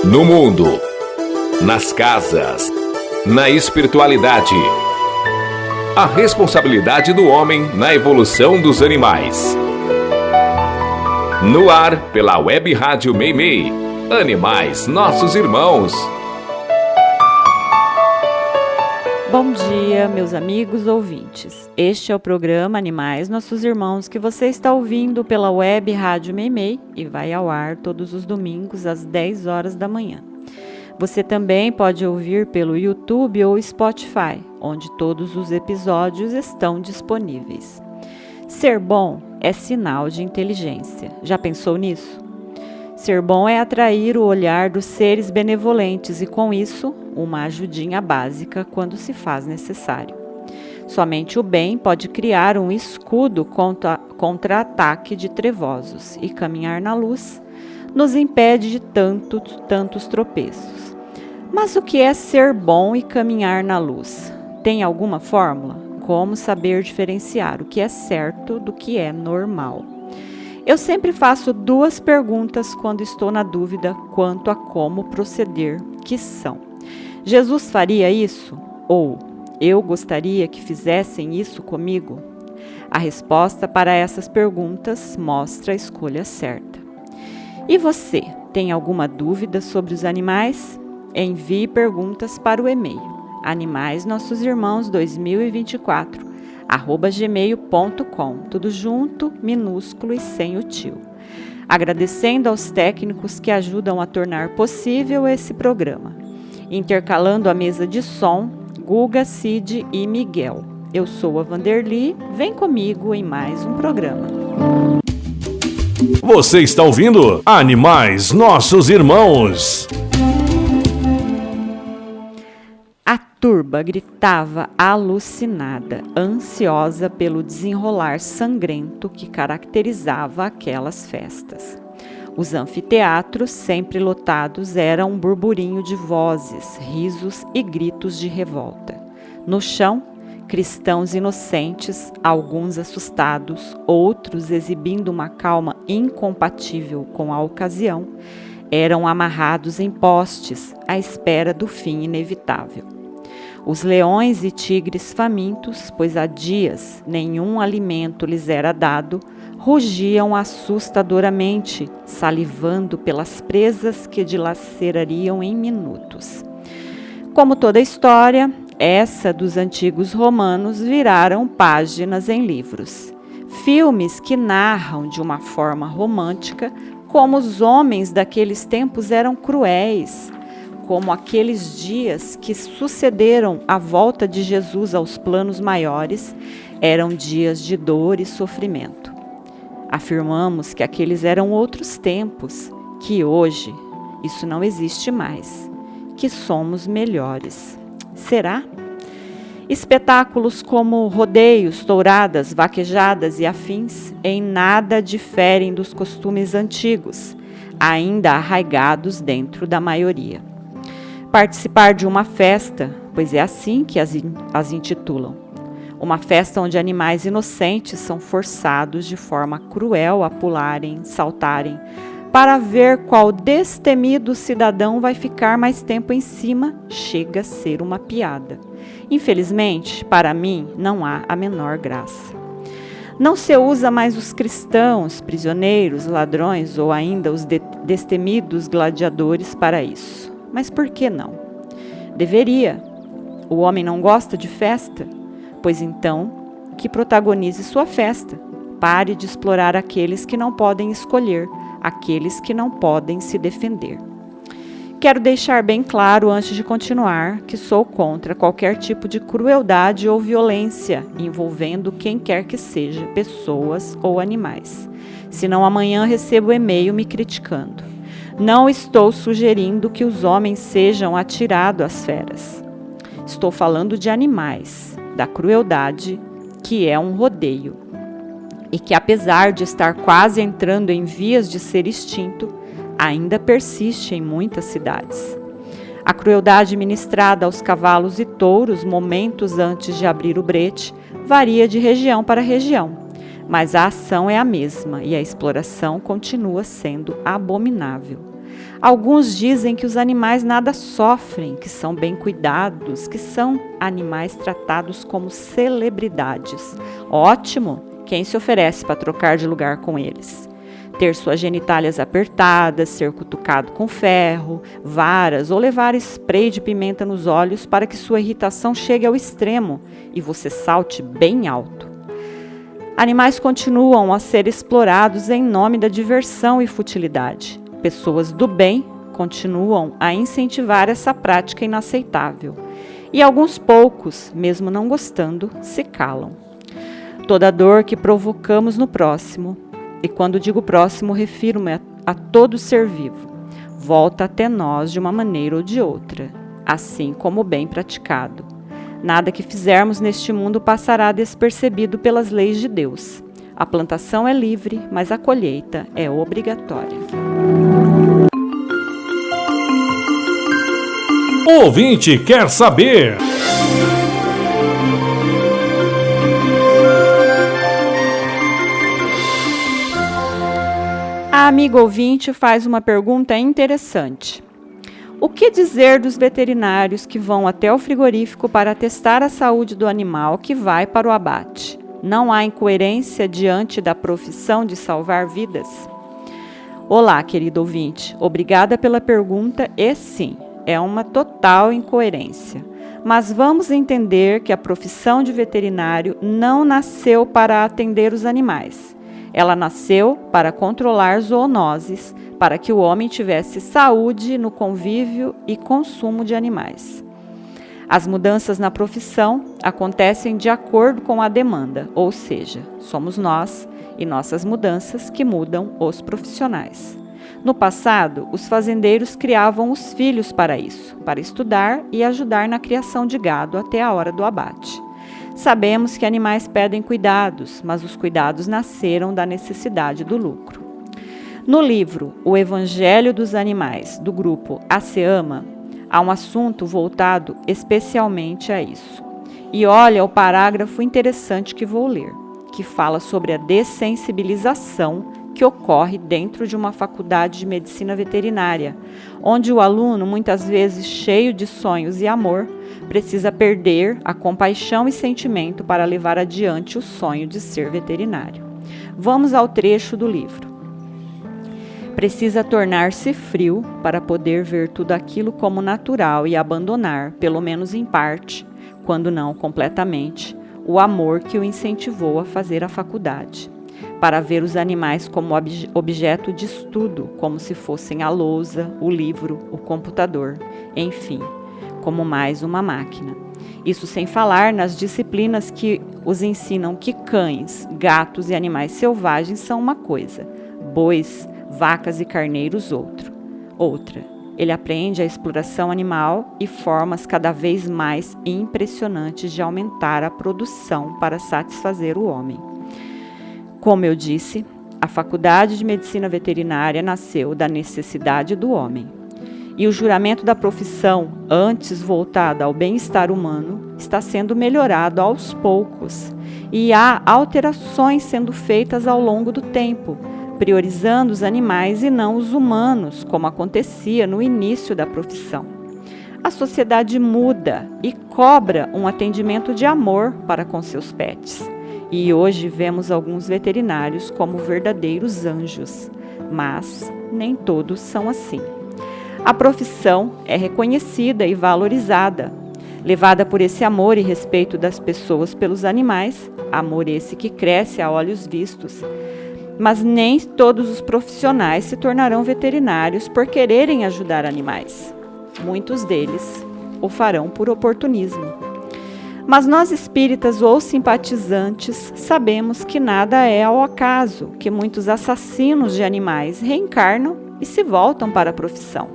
No mundo, nas casas, na espiritualidade. A responsabilidade do homem na evolução dos animais. No ar, pela Web Rádio Meimei. Animais, nossos irmãos. Bom dia, meus amigos ouvintes. Este é o programa Animais, Nossos Irmãos, que você está ouvindo pela Web Rádio Meimei e vai ao ar todos os domingos às 10 horas da manhã. Você também pode ouvir pelo YouTube ou Spotify, onde todos os episódios estão disponíveis. Ser bom é sinal de inteligência. Já pensou nisso? Ser bom é atrair o olhar dos seres benevolentes e, com isso, uma ajudinha básica quando se faz necessário. Somente o bem pode criar um escudo contra ataque de trevosos, e caminhar na luz nos impede de tantos tropeços. Mas o que é ser bom e caminhar na luz? Tem alguma fórmula? Como saber diferenciar o que é certo do que é normal? Eu sempre faço duas perguntas quando estou na dúvida quanto a como proceder, que são: Jesus faria isso? Ou eu gostaria que fizessem isso comigo? A resposta para essas perguntas mostra a escolha certa. E você, tem alguma dúvida sobre os animais? Envie perguntas para o e-mail animaisnossosimãos2024@gmail.com, tudo junto, minúsculo e sem o tio. Agradecendo aos técnicos que ajudam a tornar possível esse programa. Intercalando a mesa de som, Guga, Cid e Miguel. Eu sou a Vanderly, vem comigo em mais um programa. Você está ouvindo Animais, Nossos Irmãos. A turba gritava alucinada, ansiosa pelo desenrolar sangrento que caracterizava aquelas festas. Os anfiteatros, sempre lotados, eram um burburinho de vozes, risos e gritos de revolta. No chão, cristãos inocentes, alguns assustados, outros exibindo uma calma incompatível com a ocasião, eram amarrados em postes à espera do fim inevitável. Os leões e tigres famintos, pois há dias nenhum alimento lhes era dado, rugiam assustadoramente, salivando pelas presas que dilacerariam em minutos. Como toda história, essa dos antigos romanos viraram páginas em livros. Filmes que narram de uma forma romântica como os homens daqueles tempos eram cruéis, como aqueles dias que sucederam à volta de Jesus aos planos maiores eram dias de dor e sofrimento. Afirmamos que aqueles eram outros tempos, que hoje isso não existe mais, que somos melhores. Será? Espetáculos como rodeios, touradas, vaquejadas e afins em nada diferem dos costumes antigos, ainda arraigados dentro da maioria. Participar de uma festa, pois é assim que as intitulam, uma festa onde animais inocentes são forçados de forma cruel a pularem, saltarem, para ver qual destemido cidadão vai ficar mais tempo em cima, chega a ser uma piada. Infelizmente, para mim, não há a menor graça. Não se usa mais os cristãos, prisioneiros, ladrões ou ainda os destemidos gladiadores para isso. Mas por que não? Deveria. O homem não gosta de festa? Pois então, que protagonize sua festa. Pare de explorar aqueles que não podem escolher, aqueles que não podem se defender. Quero deixar bem claro, antes de continuar, que sou contra qualquer tipo de crueldade ou violência envolvendo quem quer que seja, pessoas ou animais. Senão amanhã recebo e-mail me criticando. Não estou sugerindo que os homens sejam atirados às feras. Estou falando de animais, da crueldade, que é um rodeio. E que, apesar de estar quase entrando em vias de ser extinto, ainda persiste em muitas cidades. A crueldade ministrada aos cavalos e touros momentos antes de abrir o brete varia de região para região, mas a ação é a mesma e a exploração continua sendo abominável. Alguns dizem que os animais nada sofrem, que são bem cuidados, que são animais tratados como celebridades. Ótimo! Quem se oferece para trocar de lugar com eles? Ter suas genitálias apertadas, ser cutucado com ferro, varas ou levar spray de pimenta nos olhos para que sua irritação chegue ao extremo e você salte bem alto. Animais continuam a ser explorados em nome da diversão e futilidade. Pessoas do bem continuam a incentivar essa prática inaceitável. E alguns poucos, mesmo não gostando, se calam. Toda dor que provocamos no próximo, e quando digo próximo, refiro-me a todo ser vivo, volta até nós de uma maneira ou de outra, assim como o bem praticado. Nada que fizermos neste mundo passará despercebido pelas leis de Deus. A plantação é livre, mas a colheita é obrigatória. O ouvinte quer saber. A amiga ouvinte faz uma pergunta interessante. O que dizer dos veterinários que vão até o frigorífico para testar a saúde do animal que vai para o abate? Não há incoerência diante da profissão de salvar vidas? Olá, querido ouvinte. Obrigada pela pergunta e sim, é uma total incoerência. Mas vamos entender que a profissão de veterinário não nasceu para atender os animais. Ela nasceu para controlar zoonoses, para que o homem tivesse saúde no convívio e consumo de animais. As mudanças na profissão acontecem de acordo com a demanda, ou seja, somos nós e nossas mudanças que mudam os profissionais. No passado, os fazendeiros criavam os filhos para isso, para estudar e ajudar na criação de gado até a hora do abate. Sabemos que animais pedem cuidados, mas os cuidados nasceram da necessidade do lucro. No livro O Evangelho dos Animais, do grupo ASEAMA, há um assunto voltado especialmente a isso. E olha o parágrafo interessante que vou ler, que fala sobre a dessensibilização que ocorre dentro de uma faculdade de medicina veterinária, onde o aluno, muitas vezes cheio de sonhos e amor, precisa perder a compaixão e sentimento para levar adiante o sonho de ser veterinário. Vamos ao trecho do livro. Precisa tornar-se frio para poder ver tudo aquilo como natural e abandonar, pelo menos em parte, quando não completamente, o amor que o incentivou a fazer a faculdade. Para ver os animais como objeto de estudo, como se fossem a lousa, o livro, o computador, enfim, como mais uma máquina. Isso sem falar nas disciplinas que os ensinam que cães, gatos e animais selvagens são uma coisa, bois, vacas e carneiros outra. Ele aprende a exploração animal e formas cada vez mais impressionantes de aumentar a produção para satisfazer o homem. Como eu disse, a Faculdade de Medicina Veterinária nasceu da necessidade do homem. E o juramento da profissão, antes voltada ao bem-estar humano, está sendo melhorado aos poucos. E há alterações sendo feitas ao longo do tempo, priorizando os animais e não os humanos, como acontecia no início da profissão. A sociedade muda e cobra um atendimento de amor para com seus pets. E hoje vemos alguns veterinários como verdadeiros anjos, mas nem todos são assim. A profissão é reconhecida e valorizada, levada por esse amor e respeito das pessoas pelos animais, amor esse que cresce a olhos vistos. Mas nem todos os profissionais se tornarão veterinários por quererem ajudar animais. Muitos deles o farão por oportunismo. Mas nós espíritas ou simpatizantes sabemos que nada é ao acaso, que muitos assassinos de animais reencarnam e se voltam para a profissão.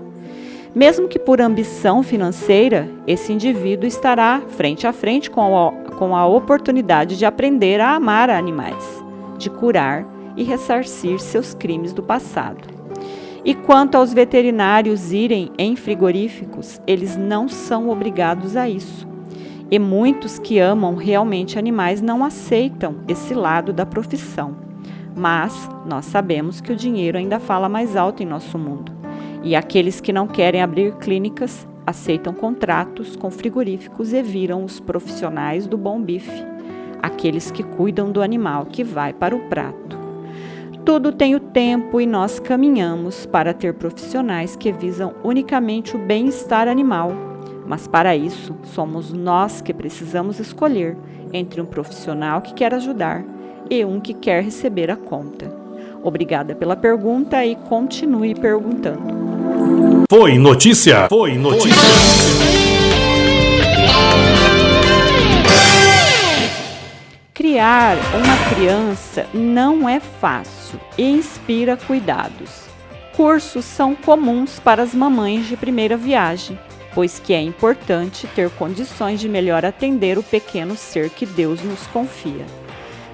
Mesmo que por ambição financeira, esse indivíduo estará frente a frente com a oportunidade de aprender a amar animais, de curar e ressarcir seus crimes do passado. E quanto aos veterinários irem em frigoríficos, eles não são obrigados a isso. E muitos que amam realmente animais não aceitam esse lado da profissão. Mas nós sabemos que o dinheiro ainda fala mais alto em nosso mundo. E aqueles que não querem abrir clínicas aceitam contratos com frigoríficos e viram os profissionais do bom bife, aqueles que cuidam do animal que vai para o prato. Tudo tem o tempo e nós caminhamos para ter profissionais que visam unicamente o bem-estar animal, mas para isso somos nós que precisamos escolher entre um profissional que quer ajudar e um que quer receber a conta. Obrigada pela pergunta e continue perguntando. Foi notícia. Foi notícia. Criar uma criança não é fácil e inspira cuidados. Cursos são comuns para as mamães de primeira viagem, pois que é importante ter condições de melhor atender o pequeno ser que Deus nos confia.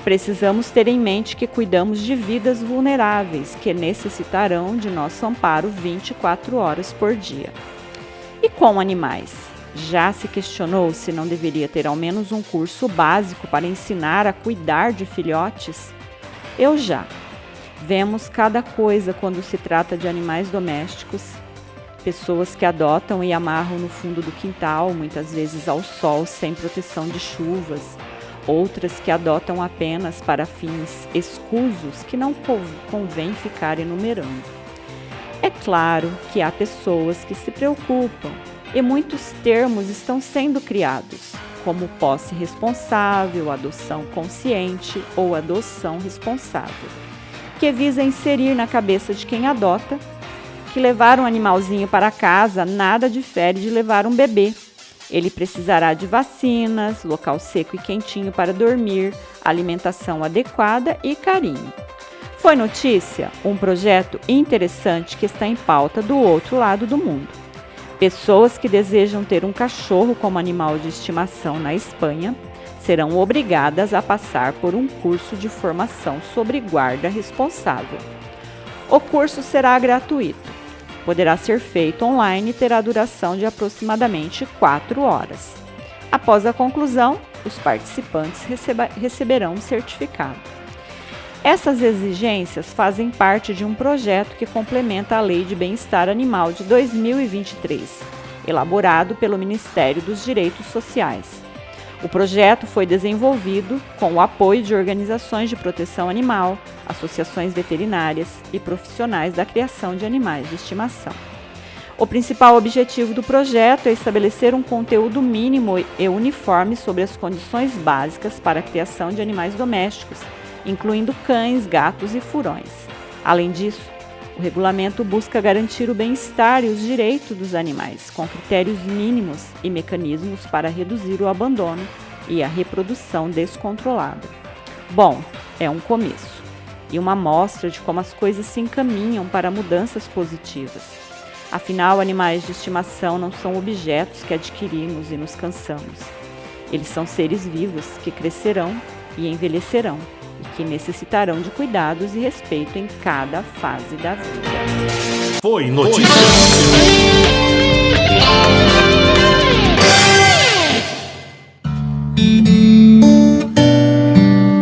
Precisamos ter em mente que cuidamos de vidas vulneráveis que necessitarão de nosso amparo 24 horas por dia. E com animais? Já se questionou se não deveria ter ao menos um curso básico para ensinar a cuidar de filhotes? Eu já. Vemos cada coisa quando se trata de animais domésticos. Pessoas que adotam e amarram no fundo do quintal, muitas vezes ao sol, sem proteção de chuvas. Outras que adotam apenas para fins escusos que não convém ficar enumerando. É claro que há pessoas que se preocupam e muitos termos estão sendo criados, como posse responsável, adoção consciente ou adoção responsável, que visa inserir na cabeça de quem adota que levar um animalzinho para casa nada difere de levar um bebê. Ele precisará de vacinas, local seco e quentinho para dormir, alimentação adequada e carinho. Foi notícia? Um projeto interessante que está em pauta do outro lado do mundo. Pessoas que desejam ter um cachorro como animal de estimação na Espanha serão obrigadas a passar por um curso de formação sobre guarda responsável. O curso será gratuito. Poderá ser feito online e terá duração de aproximadamente 4 horas. Após a conclusão, os participantes receberão um certificado. Essas exigências fazem parte de um projeto que complementa a Lei de Bem-Estar Animal de 2023, elaborado pelo Ministério dos Direitos Sociais. O projeto foi desenvolvido com o apoio de organizações de proteção animal, associações veterinárias e profissionais da criação de animais de estimação. O principal objetivo do projeto é estabelecer um conteúdo mínimo e uniforme sobre as condições básicas para a criação de animais domésticos, incluindo cães, gatos e furões. Além disso, o regulamento busca garantir o bem-estar e os direitos dos animais, com critérios mínimos e mecanismos para reduzir o abandono e a reprodução descontrolada. Bom, é um começo e uma amostra de como as coisas se encaminham para mudanças positivas. Afinal, animais de estimação não são objetos que adquirimos e nos cansamos. Eles são seres vivos que crescerão e envelhecerão e que necessitarão de cuidados e respeito em cada fase da vida. Foi notícia.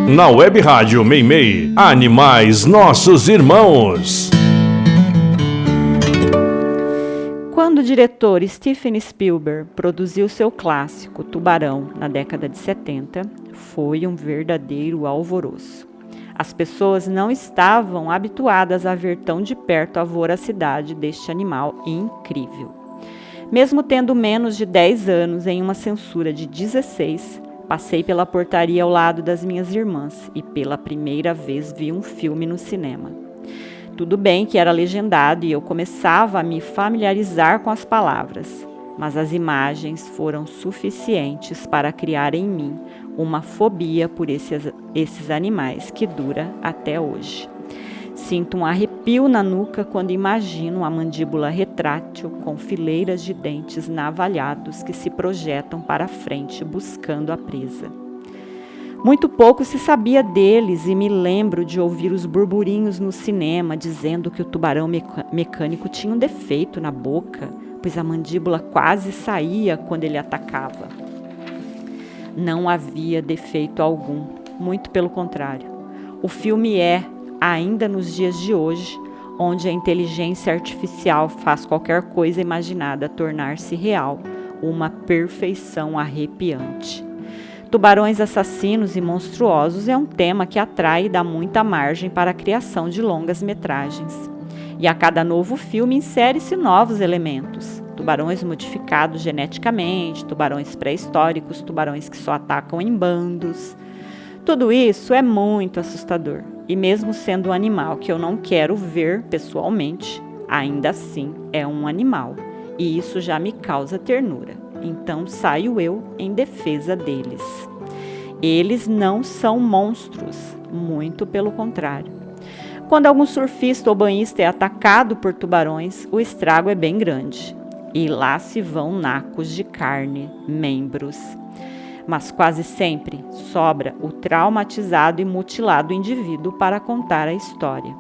Na Web Rádio Meimei, Animais Nossos Irmãos. Quando o diretor Steven Spielberg produziu seu clássico Tubarão na década de 70, foi um verdadeiro alvoroço. As pessoas não estavam habituadas a ver tão de perto a voracidade deste animal incrível. Mesmo tendo menos de 10 anos, em uma censura de 16, passei pela portaria ao lado das minhas irmãs e pela primeira vez vi um filme no cinema. Tudo bem que era legendado e eu começava a me familiarizar com as palavras, mas as imagens foram suficientes para criar em mim uma fobia por esses animais que dura até hoje. Sinto um arrepio na nuca quando imagino a mandíbula retrátil com fileiras de dentes navalhados que se projetam para a frente buscando a presa. Muito pouco se sabia deles e me lembro de ouvir os burburinhos no cinema dizendo que o tubarão mecânico tinha um defeito na boca, pois a mandíbula quase saía quando ele atacava. Não havia defeito algum, muito pelo contrário. O filme é, ainda nos dias de hoje, onde a inteligência artificial faz qualquer coisa imaginada tornar-se real, uma perfeição arrepiante. Tubarões assassinos e monstruosos é um tema que atrai e dá muita margem para a criação de longas metragens. E a cada novo filme insere-se novos elementos. Tubarões modificados geneticamente, tubarões pré-históricos, tubarões que só atacam em bandos. Tudo isso é muito assustador. E mesmo sendo um animal que eu não quero ver pessoalmente, ainda assim é um animal. E isso já me causa ternura. Então saio eu em defesa deles. Eles não são monstros, muito pelo contrário. Quando algum surfista ou banhista é atacado por tubarões, o estrago é bem grande. E lá se vão nacos de carne, membros. Mas quase sempre sobra o traumatizado e mutilado indivíduo para contar a história.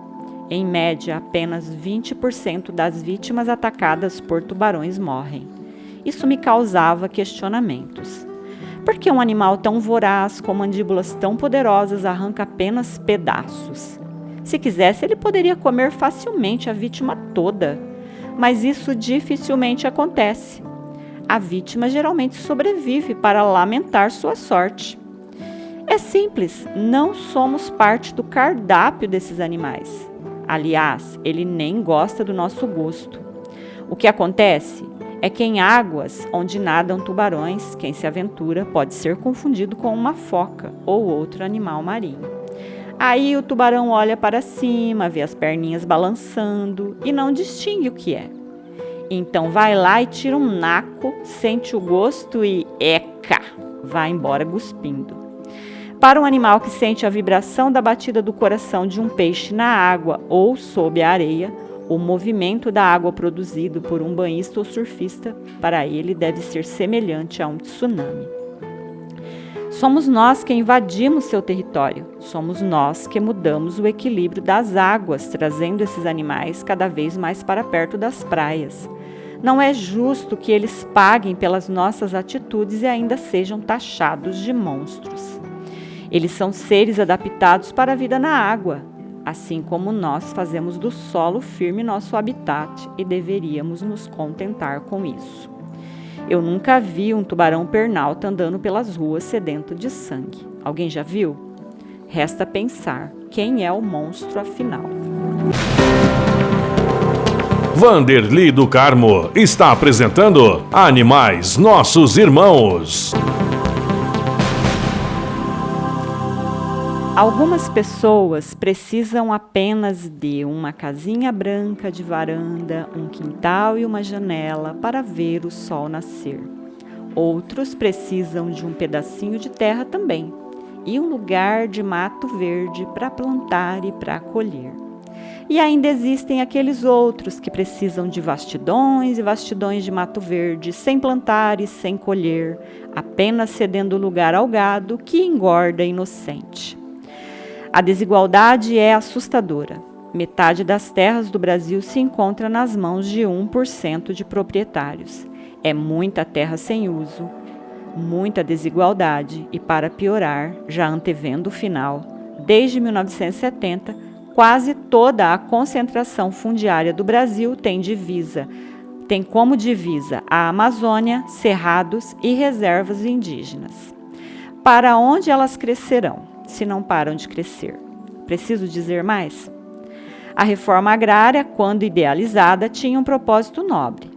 Em média, apenas 20% das vítimas atacadas por tubarões morrem. Isso me causava questionamentos. Por que um animal tão voraz, com mandíbulas tão poderosas, arranca apenas pedaços? Se quisesse, ele poderia comer facilmente a vítima toda, mas isso dificilmente acontece. A vítima geralmente sobrevive para lamentar sua sorte. É simples, não somos parte do cardápio desses animais. Aliás, ele nem gosta do nosso gosto. O que acontece é que em águas onde nadam tubarões, quem se aventura pode ser confundido com uma foca ou outro animal marinho. Aí o tubarão olha para cima, vê as perninhas balançando e não distingue o que é. Então vai lá e tira um naco, sente o gosto e eca, vai embora cuspindo. Para um animal que sente a vibração da batida do coração de um peixe na água ou sob a areia, o movimento da água produzido por um banhista ou surfista, para ele deve ser semelhante a um tsunami. Somos nós que invadimos seu território, somos nós que mudamos o equilíbrio das águas, trazendo esses animais cada vez mais para perto das praias. Não é justo que eles paguem pelas nossas atitudes e ainda sejam taxados de monstros. Eles são seres adaptados para a vida na água, assim como nós fazemos do solo firme nosso habitat e deveríamos nos contentar com isso. Eu nunca vi um tubarão pernalta andando pelas ruas sedento de sangue. Alguém já viu? Resta pensar quem é o monstro afinal. Vanderly do Carmo está apresentando Animais Nossos Irmãos. Algumas pessoas precisam apenas de uma casinha branca de varanda, um quintal e uma janela para ver o sol nascer. Outros precisam de um pedacinho de terra também e um lugar de mato verde para plantar e para colher. E ainda existem aqueles outros que precisam de vastidões e vastidões de mato verde, sem plantar e sem colher, apenas cedendo lugar ao gado que engorda inocente. A desigualdade é assustadora. Metade das terras do Brasil se encontra nas mãos de 1% de proprietários. É muita terra sem uso, muita desigualdade e, para piorar, já antevendo o final, desde 1970, quase toda a concentração fundiária do Brasil tem como divisa a Amazônia, cerrados e reservas indígenas. Para onde elas crescerão, se não param de crescer? Preciso dizer mais? A reforma agrária, quando idealizada, tinha um propósito nobre,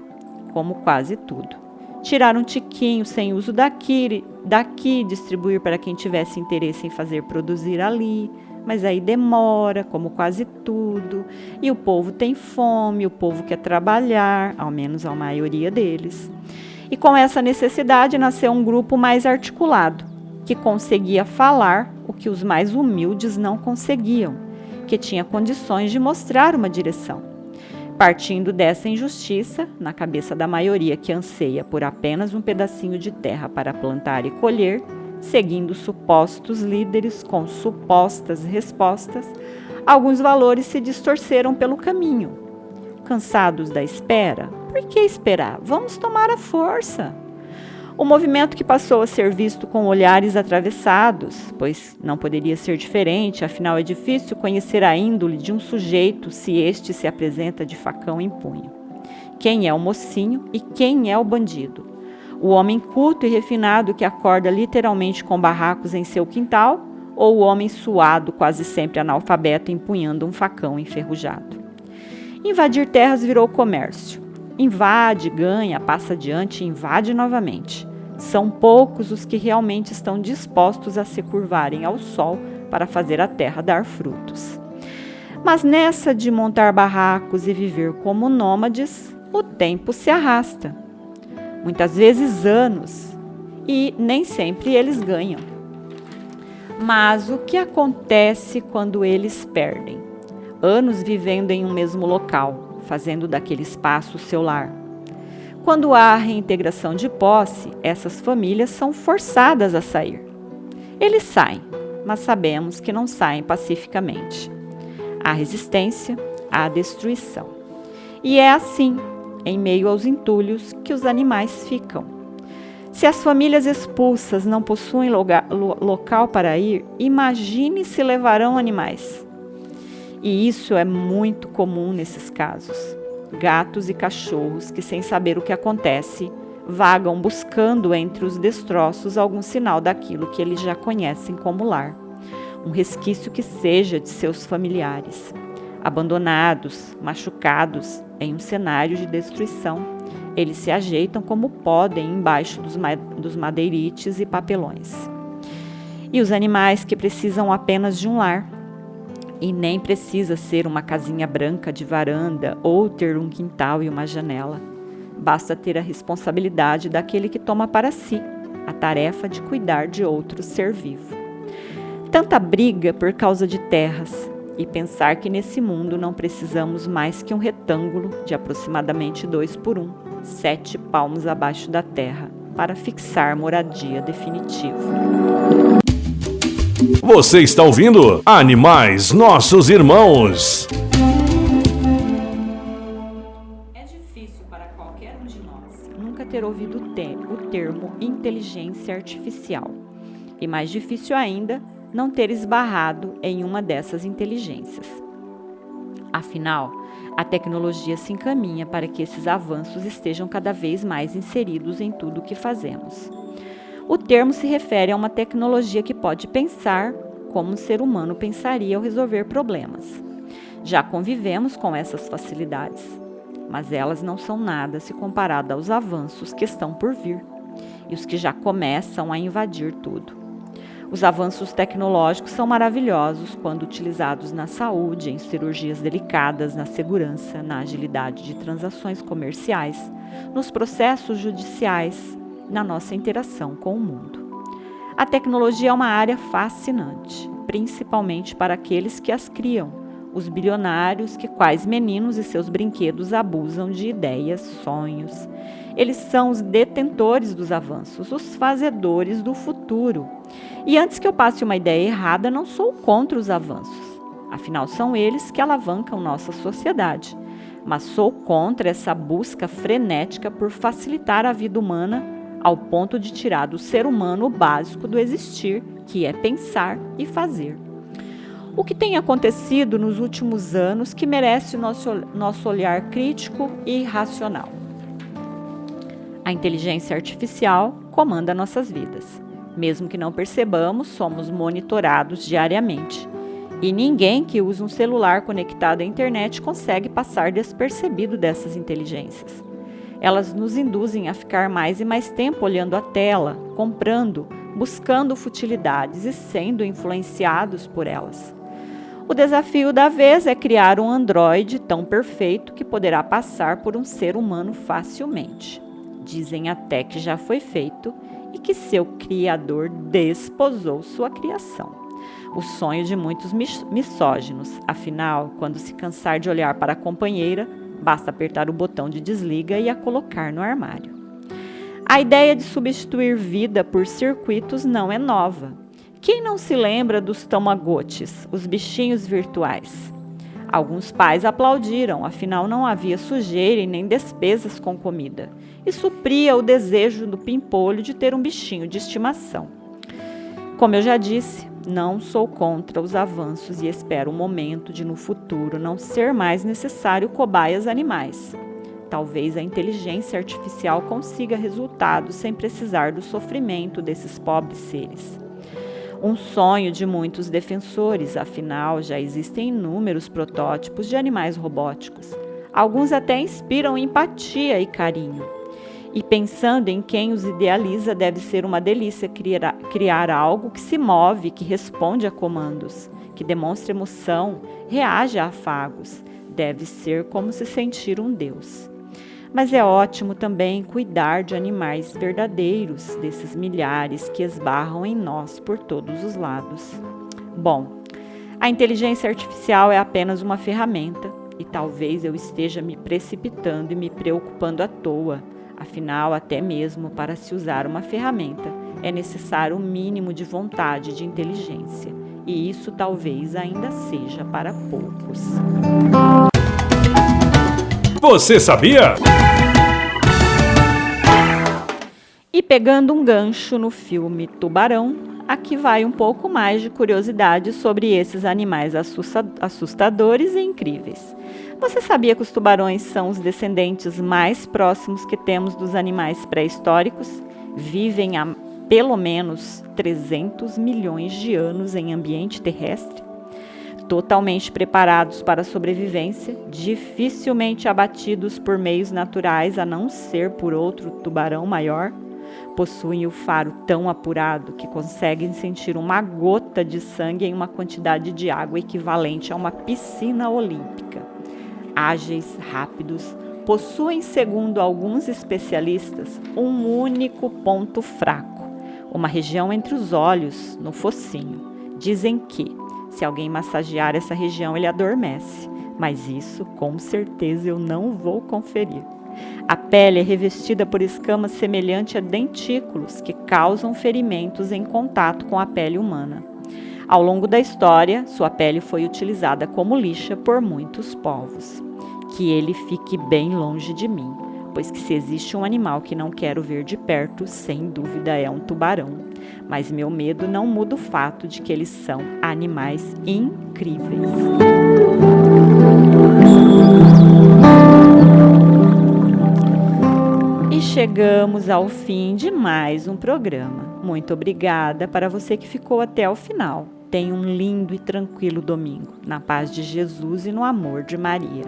como quase tudo. Tirar um tiquinho sem uso daqui, distribuir para quem tivesse interesse em fazer produzir ali, mas aí demora, como quase tudo, e o povo tem fome, o povo quer trabalhar, ao menos a maioria deles. E com essa necessidade nasceu um grupo mais articulado, que conseguia falar o que os mais humildes não conseguiam, que tinha condições de mostrar uma direção. Partindo dessa injustiça, na cabeça da maioria que anseia por apenas um pedacinho de terra para plantar e colher, seguindo supostos líderes com supostas respostas, alguns valores se distorceram pelo caminho. Cansados da espera? Por que esperar? Vamos tomar a força. O movimento que passou a ser visto com olhares atravessados, pois não poderia ser diferente, afinal é difícil conhecer a índole de um sujeito se este se apresenta de facão em punho. Quem é o mocinho e quem é o bandido? O homem culto e refinado que acorda literalmente com barracos em seu quintal, ou o homem suado, quase sempre analfabeto, empunhando um facão enferrujado? Invadir terras virou comércio. Invade, ganha, passa adiante e invade novamente. São poucos os que realmente estão dispostos a se curvarem ao sol para fazer a terra dar frutos. Mas nessa de montar barracos e viver como nômades, o tempo se arrasta. Muitas vezes anos, e nem sempre eles ganham. Mas o que acontece quando eles perdem? Anos vivendo em um mesmo local, fazendo daquele espaço seu lar. Quando há reintegração de posse, essas famílias são forçadas a sair. Eles saem, mas sabemos que não saem pacificamente. Há resistência, há destruição. E é assim, em meio aos entulhos, que os animais ficam. Se as famílias expulsas não possuem local para ir, imagine se levarão animais. E isso é muito comum nesses casos. Gatos e cachorros que, sem saber o que acontece, vagam buscando entre os destroços algum sinal daquilo que eles já conhecem como lar. Um resquício que seja de seus familiares. Abandonados, machucados, em um cenário de destruição, eles se ajeitam como podem embaixo dos madeirites e papelões. E os animais que precisam apenas de um lar, e nem precisa ser uma casinha branca de varanda ou ter um quintal e uma janela. Basta ter a responsabilidade daquele que toma para si a tarefa de cuidar de outro ser vivo. Tanta briga por causa de terras e pensar que nesse mundo não precisamos mais que um retângulo de aproximadamente 2 por 1, 7 palmos abaixo da terra, para fixar moradia definitiva. Você está ouvindo Animais Nossos Irmãos. É difícil para qualquer um de nós nunca ter ouvido o termo inteligência artificial. E mais difícil ainda, não ter esbarrado em uma dessas inteligências. Afinal, a tecnologia se encaminha para que esses avanços estejam cada vez mais inseridos em tudo o que fazemos. O termo se refere a uma tecnologia que pode pensar como um ser humano pensaria ao resolver problemas. Já convivemos com essas facilidades, mas elas não são nada se comparada aos avanços que estão por vir e os que já começam a invadir tudo. Os avanços tecnológicos são maravilhosos quando utilizados na saúde, em cirurgias delicadas, na segurança, na agilidade de transações comerciais, nos processos judiciais, na nossa interação com o mundo. A tecnologia é uma área fascinante, principalmente para aqueles que as criam, os bilionários que, quais meninos e seus brinquedos, abusam de ideias, sonhos. Eles são os detentores dos avanços, os fazedores do futuro. E antes que eu passe uma ideia errada, não sou contra os avanços. Afinal, são eles que alavancam nossa sociedade. Mas sou contra essa busca frenética por facilitar a vida humana ao ponto de tirar do ser humano o básico do existir, que é pensar e fazer. O que tem acontecido nos últimos anos que merece o nosso olhar crítico e racional? A inteligência artificial comanda nossas vidas. Mesmo que não percebamos, somos monitorados diariamente. E ninguém que usa um celular conectado à internet consegue passar despercebido dessas inteligências. Elas nos induzem a ficar mais e mais tempo olhando a tela, comprando, buscando futilidades e sendo influenciados por elas. O desafio da vez é criar um androide tão perfeito que poderá passar por um ser humano facilmente. Dizem até que já foi feito e que seu criador desposou sua criação. O sonho de muitos misóginos. Afinal, quando se cansar de olhar para a companheira, basta apertar o botão de desliga e a colocar no armário. A ideia de substituir vida por circuitos não é nova. Quem não se lembra dos tamagotchis, os bichinhos virtuais? Alguns pais aplaudiram, afinal não havia sujeira e nem despesas com comida, e supria o desejo do pimpolho de ter um bichinho de estimação. Como eu já disse, não sou contra os avanços e espero o momento de no futuro não ser mais necessário cobaias animais. Talvez a inteligência artificial consiga resultados sem precisar do sofrimento desses pobres seres. Um sonho de muitos defensores, afinal já existem inúmeros protótipos de animais robóticos. Alguns até inspiram empatia e carinho. E pensando em quem os idealiza, deve ser uma delícia criar algo que se move, que responde a comandos, que demonstra emoção, reage a afagos. Deve ser como se sentir um Deus. Mas é ótimo também cuidar de animais verdadeiros, desses milhares que esbarram em nós por todos os lados. Bom, a inteligência artificial é apenas uma ferramenta e talvez eu esteja me precipitando e me preocupando à toa. Afinal, até mesmo para se usar uma ferramenta, é necessário um mínimo de vontade e de inteligência. E isso talvez ainda seja para poucos. Você sabia? E pegando um gancho no filme Tubarão, aqui vai um pouco mais de curiosidade sobre esses animais assustadores e incríveis. Você sabia que os tubarões são os descendentes mais próximos que temos dos animais pré-históricos? Vivem há pelo menos 300 milhões de anos em ambiente terrestre? Totalmente preparados para a sobrevivência, dificilmente abatidos por meios naturais a não ser por outro tubarão maior, possuem o faro tão apurado que conseguem sentir uma gota de sangue em uma quantidade de água equivalente a uma piscina olímpica. Ágeis, rápidos, possuem, segundo alguns especialistas, um único ponto fraco, uma região entre os olhos, no focinho. Dizem que, se alguém massagear essa região, ele adormece, mas isso, com certeza, eu não vou conferir. A pele é revestida por escamas semelhantes a dentículos que causam ferimentos em contato com a pele humana. Ao longo da história, sua pele foi utilizada como lixa por muitos povos. Que ele fique bem longe de mim, pois que se existe um animal que não quero ver de perto, sem dúvida é um tubarão. Mas meu medo não muda o fato de que eles são animais incríveis. E chegamos ao fim de mais um programa. Muito obrigada para você que ficou até o final. Tenha um lindo e tranquilo domingo, na paz de Jesus e no amor de Maria.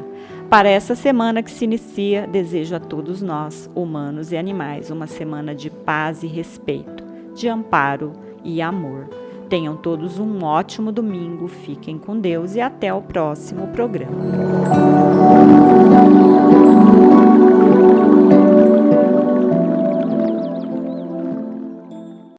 Para essa semana que se inicia, desejo a todos nós, humanos e animais, uma semana de paz e respeito, de amparo e amor. Tenham todos um ótimo domingo, fiquem com Deus e até o próximo programa.